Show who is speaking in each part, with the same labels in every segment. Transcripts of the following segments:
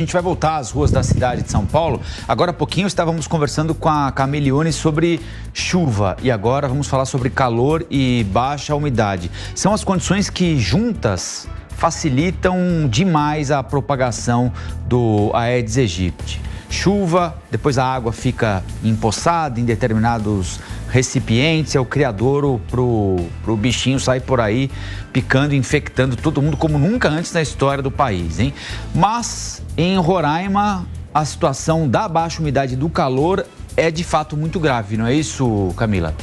Speaker 1: A gente vai voltar às ruas da cidade de São Paulo. Agora há pouquinho estávamos conversando com a Camille sobre chuva e agora vamos falar sobre calor e baixa umidade. São as condições que juntas facilitam demais a propagação do Aedes aegypti. Chuva, depois a água fica empoçada em determinados recipientes, é o criadouro pro bichinho sair por aí picando, infectando todo mundo como nunca antes na história do país, hein? Mas em Roraima a situação da baixa umidade do calor é de fato muito grave, não é isso, Camila?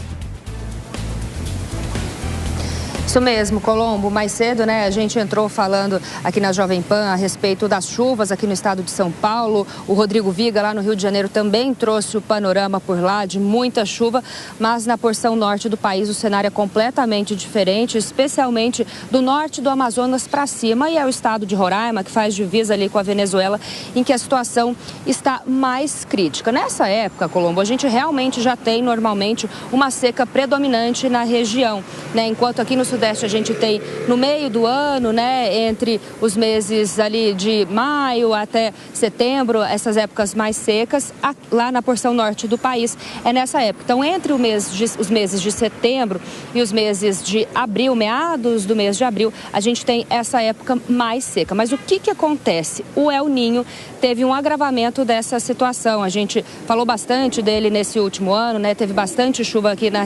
Speaker 2: Isso mesmo, Colombo. Mais cedo, né, a gente entrou falando aqui na Jovem Pan a respeito das chuvas aqui no estado de São Paulo. O Rodrigo Viga, lá no Rio de Janeiro, também trouxe o panorama por lá de muita chuva, mas na porção norte do país o cenário é completamente diferente, especialmente do norte do Amazonas para cima, e é o estado de Roraima, que faz divisa ali com a Venezuela, em que a situação está mais crítica. Nessa época, Colombo, a gente realmente já tem normalmente uma seca predominante na região, né, enquanto aqui no Sudeste a gente tem no meio do ano, né, entre os meses ali de maio até setembro, essas épocas mais secas, lá na porção norte do país é nessa época. Então, entre os meses de setembro e os meses de abril, meados do mês de abril, a gente tem essa época mais seca. Mas o que acontece? O El Niño teve um agravamento dessa situação. A gente falou bastante dele nesse último ano, né? Teve bastante chuva aqui na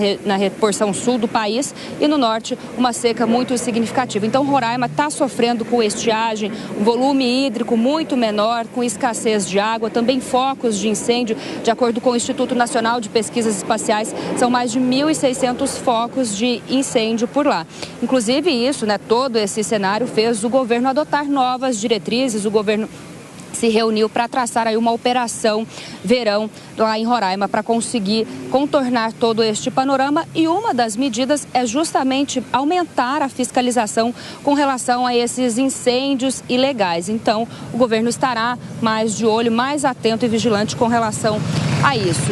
Speaker 2: porção sul do país e no norte uma seca muito significativa. Então, Roraima está sofrendo com estiagem, um volume hídrico muito menor, com escassez de água, também focos de incêndio. De acordo com o Instituto Nacional de Pesquisas Espaciais, são mais de 1.600 focos de incêndio por lá. Inclusive isso, né, todo esse cenário fez o governo adotar novas diretrizes. O governo se reuniu para traçar aí uma operação verão lá em Roraima para conseguir contornar todo este panorama, e uma das medidas é justamente aumentar a fiscalização com relação a esses incêndios ilegais. Então, o governo estará mais de olho, mais atento e vigilante com relação a isso.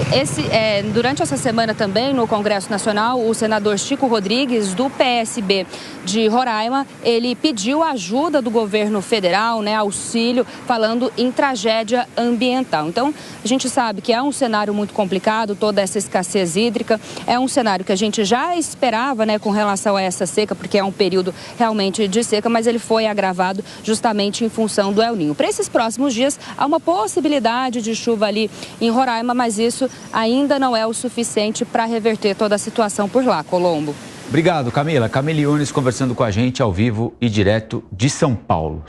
Speaker 2: Durante essa semana também, no Congresso Nacional, o senador Chico Rodrigues, do PSB de Roraima, ele pediu ajuda do governo federal, né, auxílio, falando em tragédia ambiental. Então, a gente sabe que é um cenário muito complicado, toda essa escassez hídrica, é um cenário que a gente já esperava, né, com relação a essa seca, porque é um período realmente de seca, mas ele foi agravado justamente em função do El Niño. Para esses próximos dias, há uma possibilidade de chuva ali em Roraima, mas isso ainda não é o suficiente para reverter toda a situação por lá, Colombo.
Speaker 1: Obrigado, Camila. Camille conversando com a gente ao vivo e direto de São Paulo.